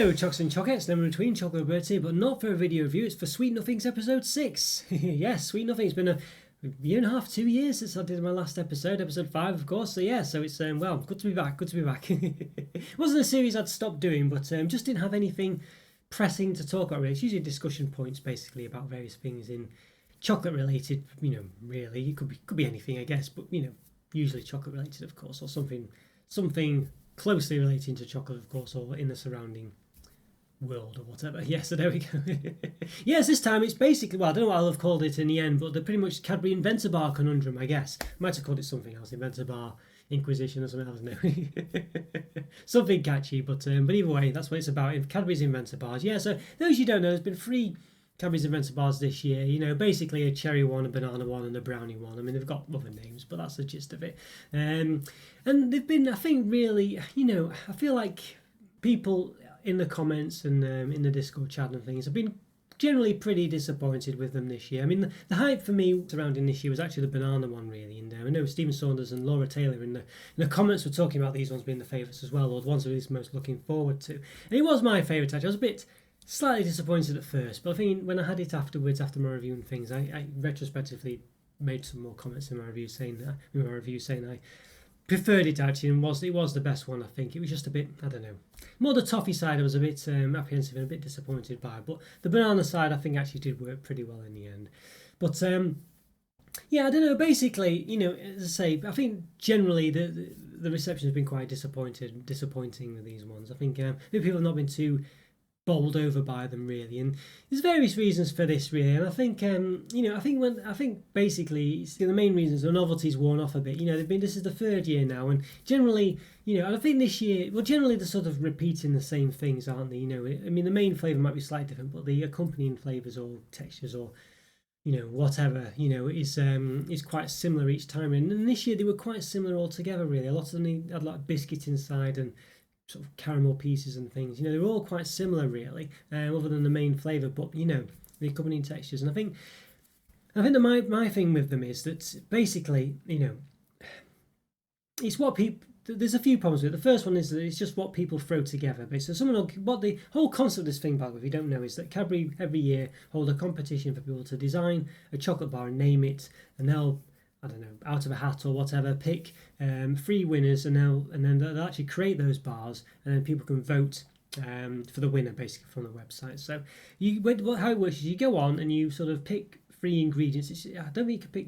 Hello, Chocks and Chockets, number between Chocolo Roberto here, but not for a video review, it's for Sweet Nothings episode 6. Yes, Sweet Nothings, been a year and a half, 2 years since I did my last episode 5 of course, so yeah, so it's, well, good to be back. It wasn't a series I'd stopped doing, but just didn't have anything pressing to talk about really. It's usually discussion points basically about various things in chocolate related, really, it could be anything I guess, but usually chocolate related of course, or something closely relating to chocolate of course, or in the surrounding world or whatever. Yeah, so there we go. Yes, this time it's basically, well, I don't know what I'll have called it in the end, but they're pretty much Cadbury Inventor Bar conundrum, I guess. Might have called it something else, Inventor Bar Inquisition or something else, no. Something catchy, but either way, that's what it's about. Cadbury's Inventor Bars. Yeah, so those you don't know, there's been 3 Cadbury's Inventor Bars this year, basically a cherry one, a banana one and a brownie one. I mean, they've got other names, but that's the gist of it. And they've been, I think, really, I feel like people in the comments and in the Discord chat and things have been generally pretty disappointed with them this year. I mean, the hype for me surrounding this year was actually the banana one, really. And I know Stephen Saunders and Laura Taylor in the comments were talking about these ones being the favourites as well, or the ones I was most looking forward to. And it was my favourite, actually. I was a bit slightly disappointed at first, but I think when I had it afterwards, after my review and things, I retrospectively made some more comments in my review saying I preferred it actually, and it was the best one. I think it was just a bit, I don't know, more the toffee side I was a bit apprehensive and a bit disappointed by, but the banana side I think actually did work pretty well in the end. But yeah, I don't know, basically, as I say, I think generally the reception has been quite disappointing with these ones. I think maybe people have not been too bowled over by them really, and there's various reasons for this really, and I think I think basically the main reasons the novelty's worn off a bit. This is the 3rd year now, and generally, I think this year, well, generally they're sort of repeating the same things, aren't they? I mean, the main flavour might be slightly different, but the accompanying flavours or textures or whatever, is quite similar each time. And this year they were quite similar altogether really. A lot of them had like biscuit inside and sort of caramel pieces and things. They're all quite similar really, other than the main flavour, but the accompanying textures. And I think that my thing with them is that basically, it's what people. There's a few problems with it. The first one is that it's just what people throw together. Basically, what the whole concept of this thing, by the way, if you don't know, is that Cadbury every year hold a competition for people to design a chocolate bar and name it, and they'll, I don't know, out of a hat or whatever, pick 3 winners, and then they'll actually create those bars, and then people can vote for the winner basically from the website. So how it works is you go on and you sort of pick 3 ingredients. I don't think you can pick,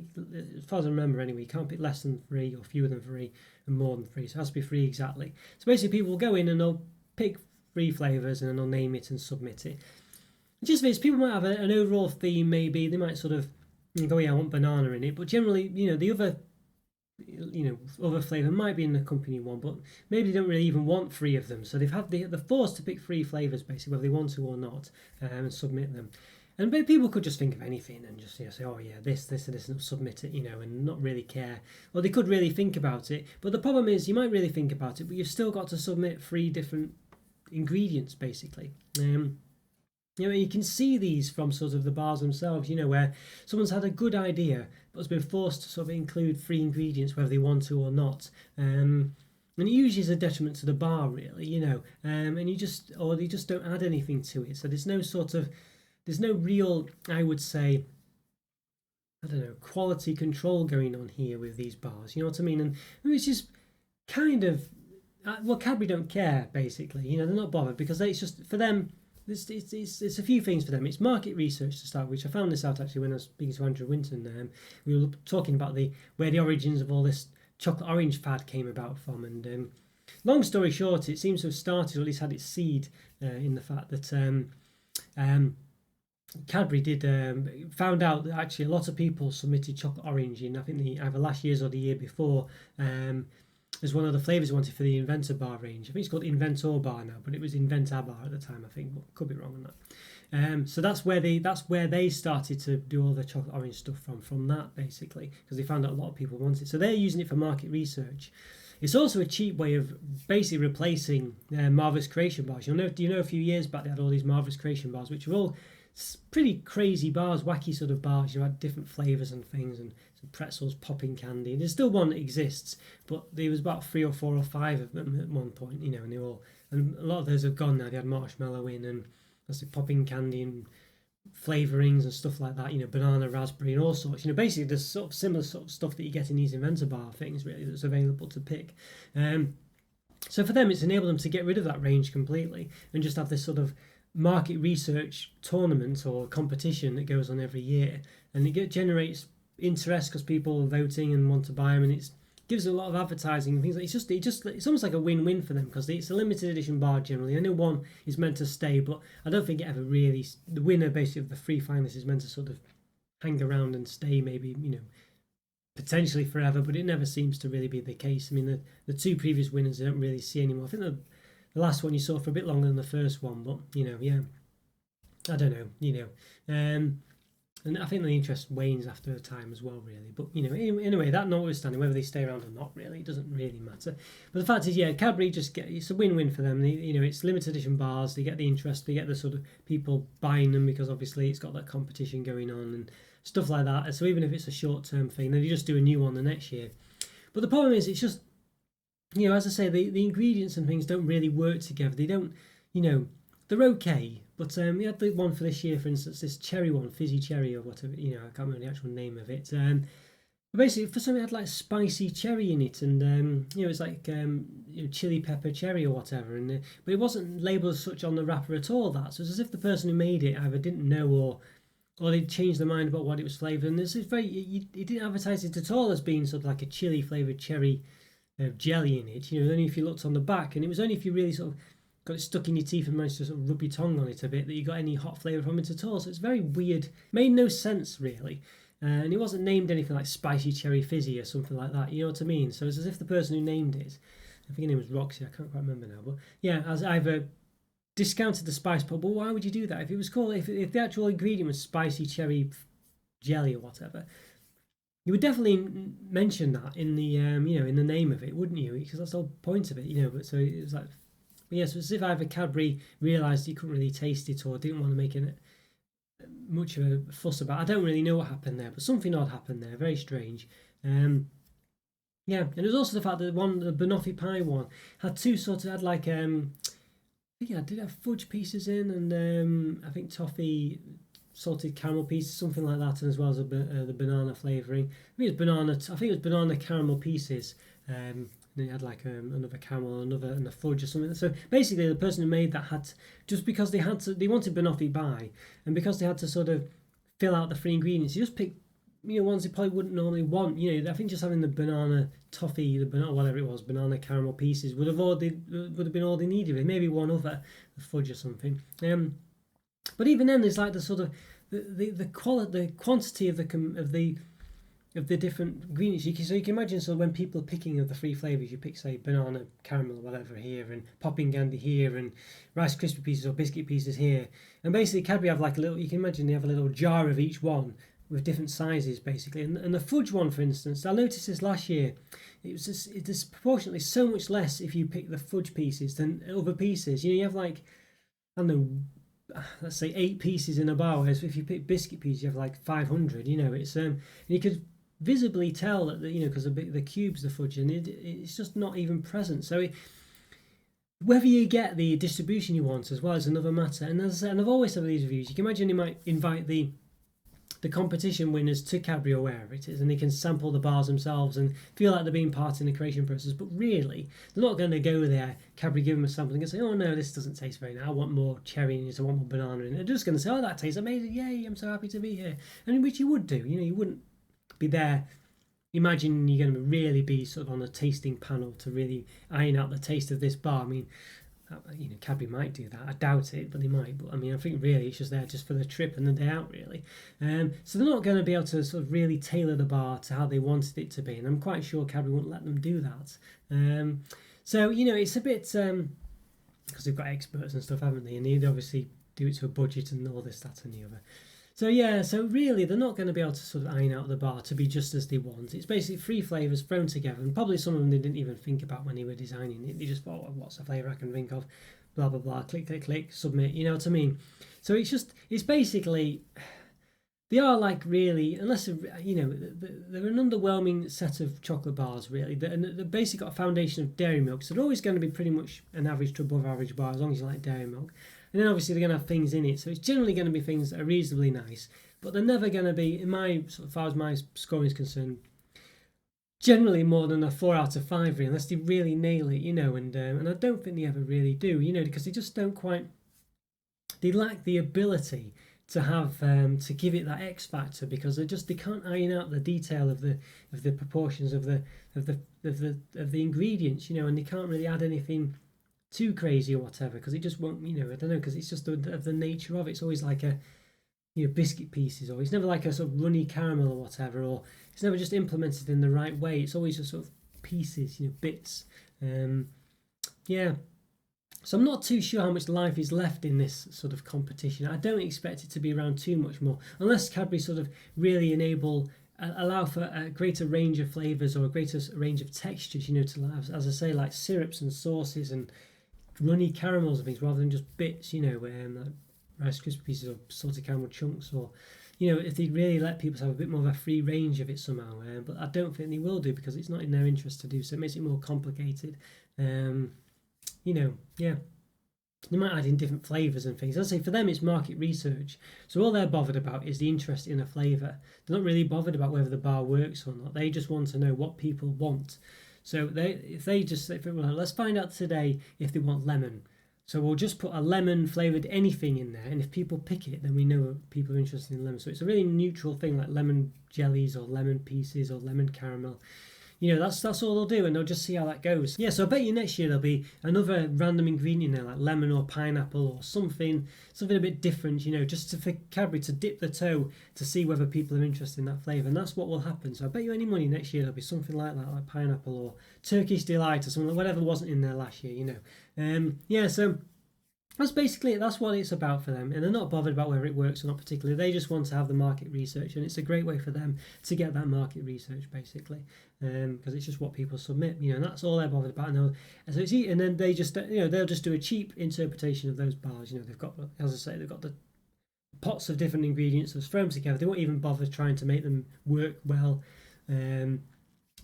as far as I remember anyway, you can't pick less than 3 or fewer than 3 and more than 3. So it has to be 3 exactly. So basically people will go in and they'll pick 3 flavours and then they'll name it and submit it. Just means people might have an overall theme maybe. They might sort of go, yeah, I want banana in it, but generally, the other flavour might be in the company one, but maybe they don't really even want 3 of them. So they're forced to pick 3 flavours basically, whether they want to or not, and submit them. And people could just think of anything and just say, oh yeah, this and this, and submit it, and not really care. Or they could really think about it, but the problem is you might really think about it, but you've still got to submit 3 different ingredients basically. You can see these from sort of the bars themselves, where someone's had a good idea but has been forced to sort of include 3 ingredients whether they want to or not. And it usually is a detriment to the bar, really, and they just don't add anything to it. So there's no real, I would say, I don't know, quality control going on here with these bars. You know what I mean? And it's just kind of, well, Cadbury don't care, basically. They're not bothered because it's just, for them, it's a few things for them. It's market research to start, which I found this out actually when I was speaking to Andrew Winton. We were talking about where the origins of all this chocolate orange fad came about from. And long story short, it seems to have started, or at least had its seed, in the fact that Cadbury found out that actually a lot of people submitted chocolate orange in, I think, either last year's or the year before, as one of the flavours wanted for the Inventor Bar range. I think it's called Inventor Bar now, but it was Inventor Bar at the time, I think, but could be wrong on that. So that's where they started to do all the chocolate orange stuff from that, basically, because they found out a lot of people wanted it. So they're using it for market research. It's also a cheap way of basically replacing Marvelous Creation bars. Do you know a few years back they had all these Marvelous Creation bars, which were all pretty crazy bars, wacky sort of bars. You had different flavours and things, and some pretzels, popping candy. There's still one that exists, but there was about 3 or 4 or 5 of them at one point, and they all and a lot of those have gone now. They had marshmallow in and that's the popping candy and flavorings and stuff like that, banana, raspberry, and all sorts. Basically the sort of similar sort of stuff that you get in these Inventor Bar things, really, that's available to pick. So for them, it's enabled them to get rid of that range completely and just have this sort of market research tournament or competition that goes on every year, and it generates interest because people are voting and want to buy them, and it gives a lot of advertising and things. It's almost like a win-win for them because it's a limited edition bar generally. I know one is meant to stay, but I don't think it ever really. The winner basically of the three finalists is meant to sort of hang around and stay, maybe potentially forever, but it never seems to really be the case. I mean, the two previous winners I don't really see anymore. I think the last one you saw for a bit longer than the first one, but yeah, I don't know, and I think the interest wanes after a time as well, really. But anyway, that notwithstanding, whether they stay around or not, really, it doesn't really matter. But the fact is, yeah, Cadbury it's a win-win for them. It's limited edition bars. They get the interest, they get the sort of people buying them because obviously it's got that competition going on and stuff like that. So even if it's a short-term thing, then you just do a new one the next year. But the problem is, it's just, as I say, the ingredients and things don't really work together. They don't, they're okay. But we had the one for this year, for instance, this cherry one, fizzy cherry or whatever, I can't remember the actual name of it. But basically, for some, it had like spicy cherry in it, and it's like chili pepper cherry or whatever. And but it wasn't labelled as such on the wrapper at all. So it's as if the person who made it either didn't know or they'd changed their mind about what it was flavoured. And it's very, it didn't advertise it at all as being sort of like a chili flavoured cherry jelly in it. Only if you looked on the back, and it was only if you really sort of got it stuck in your teeth and managed to sort of rub your tongue on it a bit that you got any hot flavour from it at all. So it's very weird. Made no sense, really. And it wasn't named anything like spicy cherry fizzy or something like that. You know what I mean? So it's as if the person who named it, I think her name was Roxy, I can't quite remember now, but yeah, as either discounted the spice, but why would you do that? If it was called, if the actual ingredient was spicy cherry jelly or whatever, you would definitely mention that in the in the name of it, wouldn't you? Because that's the whole point of it, But so it was like, yes, it's as if either Cadbury realised he couldn't really taste it or didn't want to make it much of a fuss about. I don't really know what happened there, but something odd happened there. Very strange. Yeah, and there's also the fact that the banoffee pie one had like yeah, did have fudge pieces in, and I think toffee, salted caramel pieces, something like that, and as well as the banana flavouring. I think it was banana caramel pieces. And it had like another caramel, and a fudge or something. So basically, the person who made that just because they wanted banoffee pie, and because they had to sort of fill out the three ingredients, you just picked ones they probably wouldn't normally want. I think just having the banana toffee, the banana whatever it was, banana caramel pieces would have been all they needed. Maybe one other, the fudge or something. But even then, there's like the sort of the quantity of the different ingredients. So you can imagine, so when people are picking of the three flavours, you pick, say, banana, caramel, whatever here, and popping candy here, and Rice Krispie pieces or biscuit pieces here. And basically, Cadbury have like you can imagine they have a little jar of each one with different sizes, basically. And the fudge one, for instance, I noticed this last year, it's disproportionately so much less if you pick the fudge pieces than other pieces. You have like, I don't know, let's say 8 pieces in a bar, whereas if you pick biscuit pieces, you have like 500. It's and you could visibly tell that because the cubes, the fudge, and it's just not even present. So whether you get the distribution you want as well is another matter. And as I said, and I've always said with these reviews, you can imagine they might invite the competition winners to Cadbury or wherever it is, and they can sample the bars themselves and feel like they're being part in the creation process. But really, they're not going to go there, Cadbury give them a sample and say, oh no, this doesn't taste very nice, I want more cherry in it, I want more banana in it. They're just going to say, oh, that tastes amazing, yay, I'm so happy to be here. And which you would do, you wouldn't be there. Imagine you're going to really be sort of on a tasting panel to really iron out the taste of this bar. I mean, Cadbury might do that. I doubt it, but they might. But I mean, I think really it's just there just for the trip and the day out, really. So they're not going to be able to sort of really tailor the bar to how they wanted it to be, and I'm quite sure Cadbury won't let them do that. So it's a bit because they've got experts and stuff, haven't they? And they'd obviously do it to a budget and all this, that, and the other. So yeah, so really they're not going to be able to sort of iron out the bar to be just as they want. It's basically 3 flavours thrown together, and probably some of them they didn't even think about when they were designing it. They just thought, well, what's the flavour I can think of? Blah, blah, blah, click, click, click, submit, you know what I mean? So it's basically, They are like really, unless you know, they're an underwhelming set of chocolate bars really. They're basically got a foundation of dairy milk, so they're always going to be pretty much an average to above average bar as long as you like dairy milk. And then obviously they're going to have things in it, so it's generally going to be things that are reasonably nice, but they're never going to be, in my sort of, as far as my scoring is concerned, generally more than a 4 out of 5 really, unless they really nail it, you know. And I don't think they ever really do, you know, because they just don't quite. They lack the ability to have to give it that X factor, because they can't iron out the detail of the proportions of the ingredients, you know, and they can't really add anything too crazy or whatever, because it just won't, you know, I don't know, because it's just of the nature of it. It's always like a, you know, biscuit pieces, or it's never like a sort of runny caramel or whatever, or it's never just implemented in the right way. It's always just sort of pieces, you know, bits. Yeah. So I'm not too sure how much life is left in this sort of competition. I don't expect it to be around too much more, unless Cadbury sort of really allow for a greater range of flavours or a greater range of textures, you know, to have, as I say, like syrups and sauces and runny caramels and things, rather than just bits, you know, like Rice Krispie pieces or salted caramel chunks, or, you know, if they really let people have a bit more of a free range of it somehow. But I don't think they will do, because it's not in their interest to do so. It makes it more complicated. You know, yeah. They might add in different flavours and things. As I say, for them it's market research. So all they're bothered about is the interest in a flavour. They're not really bothered about whether the bar works or not. They just want to know what people want. So if let's find out today if they want lemon. So we'll just put a lemon flavoured anything in there, and if people pick it, then we know people are interested in lemon. So it's a really neutral thing, like lemon jellies or lemon pieces or lemon caramel. You know, that's all they'll do, and they'll just see how that goes. Yeah, so I bet you next year there'll be another random ingredient there, like lemon or pineapple or something a bit different, you know, just for Cadbury to dip the toe to see whether people are interested in that flavour, and that's what will happen. So I bet you any money next year there'll be something like that, like pineapple or Turkish Delight or something, whatever wasn't in there last year, you know. Yeah, so that's basically it. That's what it's about for them, and they're not bothered about whether it works or not particularly. They just want to have the market research, and it's a great way for them to get that market research, basically, because it's just what people submit, you know, and that's all they're bothered about. And then they just, you know, they'll just do a cheap interpretation of those bars. You know, they've got, as I say, they've got the pots of different ingredients, so throw them together. They won't even bother trying to make them work well.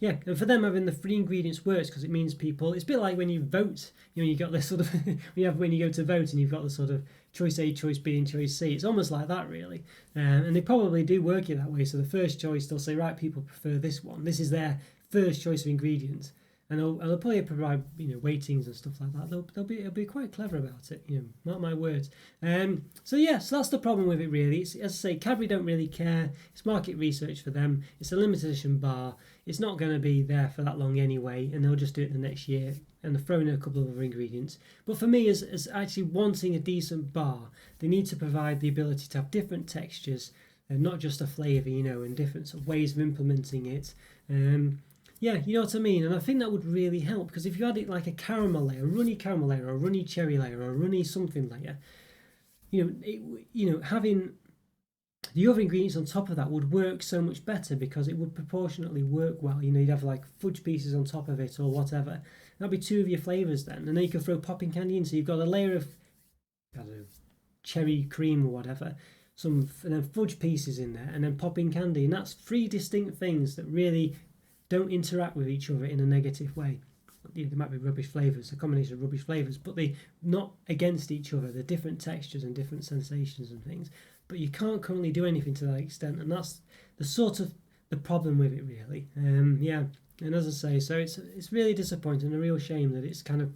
Yeah, and for them having the free ingredients works, because it means people. It's a bit like when you vote. You know, you got this sort of when you go to vote and you've got the sort of choice A, choice B, and choice C. It's almost like that, really. And they probably do work it that way. So the first choice, they'll say, right, people prefer this one. This is their first choice of ingredients, and they'll probably provide, you know, weightings and stuff like that. They'll be quite clever about it. You know, mark my words. So yeah, so that's the problem with it, really. It's, as I say, Cadbury don't really care. It's market research for them. It's a limited edition bar. It's not going to be there for that long anyway, and they'll just do it the next year, and they'll throw in a couple of other ingredients. But for me, as actually wanting a decent bar, they need to provide the ability to have different textures, and not just a flavour, you know, and different sort of ways of implementing it. Yeah, you know what I mean? And I think that would really help, because if you had it like a caramel layer, a runny caramel layer, or a runny cherry layer, or a runny something layer, you know, having the other ingredients on top of that would work so much better, because it would proportionately work well. You know, you'd have like fudge pieces on top of it or whatever. That'd be two of your flavours then. And then you could throw popping candy in, so you've got a layer of, I don't know, cherry cream or whatever, and then fudge pieces in there, and then popping candy. And that's three distinct things that really don't interact with each other in a negative way. There might be rubbish flavours, a combination of rubbish flavours, but they're not against each other. They're different textures and different sensations and things. But you can't currently do anything to that extent, and that's the sort of the problem with it, really. Yeah, and as I say, so it's really disappointing, a real shame that it's kind of,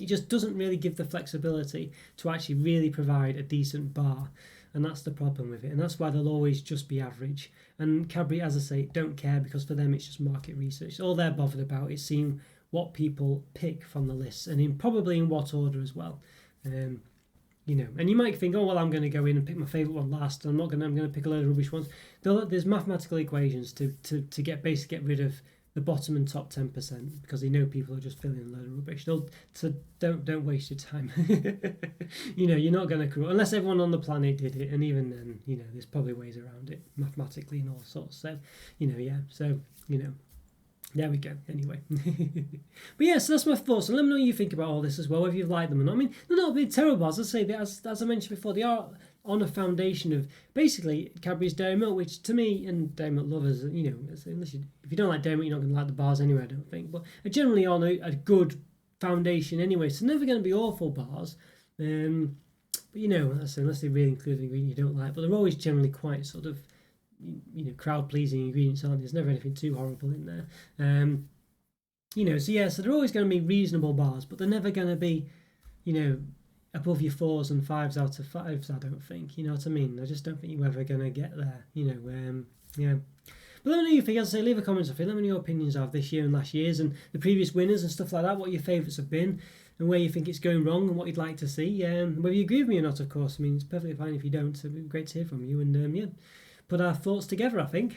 it just doesn't really give the flexibility to actually really provide a decent bar, and that's the problem with it, and that's why they'll always just be average. And Cadbury, as I say, don't care, because for them it's just market research. All they're bothered about is seeing what people pick from the lists, and probably in what order as well. You know, and you might think, oh well, I'm going to go in and pick my favourite one last, and I'm going to pick a load of rubbish ones. There's mathematical equations to get rid of the bottom and top 10%, because they know people are just filling a load of rubbish. So don't waste your time. You know, you're not going to corrupt, unless everyone on the planet did it, and even then, you know, there's probably ways around it mathematically and all sorts. So, you know, yeah. So, you know, there we go. Anyway, but yeah, so that's my thoughts. And let me know what you think about all this as well, whether you like them or not. I mean, they're not big terrible. As I say, as I mentioned before, they are on a foundation of basically Cadbury's Dairy Milk, which to me, and Dairy Milk lovers, you know, unless if you don't like Dairy Milk, you're not going to like the bars anyway, I don't think, but are generally on a good foundation anyway, so never going to be awful bars. But you know, unless they really include an ingredient you don't like, but they're always generally quite sort of, you know, crowd-pleasing ingredients, aren't there? There's never anything too horrible in there. You know, so yeah, so they're always going to be reasonable bars, but they're never going to be, you know, above your 4s and 5s out of 5s, I don't think. You know what I mean? I just don't think you're ever going to get there, you know. Yeah. But let me know your think. As I say, leave a comment off it. Let me know your opinions of this year and last year's and the previous winners and stuff like that, what your favourites have been and where you think it's going wrong and what you'd like to see. Whether you agree with me or not, of course. I mean, it's perfectly fine if you don't. It'd be great to hear from you. And yeah, put our thoughts together, I think.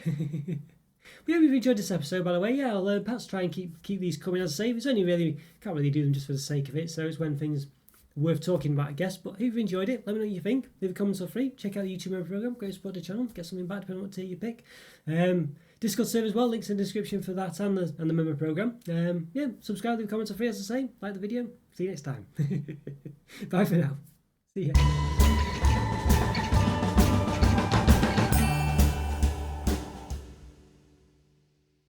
We hope you've enjoyed this episode, by the way. Yeah, I'll perhaps try and keep these coming. As I say, it's only really, can't really do them just for the sake of it. So it's when things are worth talking about, I guess. But if you've enjoyed it, let me know what you think. Leave a comment for free. Check out the YouTube member program. Go support the channel. Get something back depending on what tier you pick. Discord server as well. Links in the description for that and the member program. Yeah, subscribe, leave comments for free, as I say. Like the video. See you next time. Bye for now. See ya.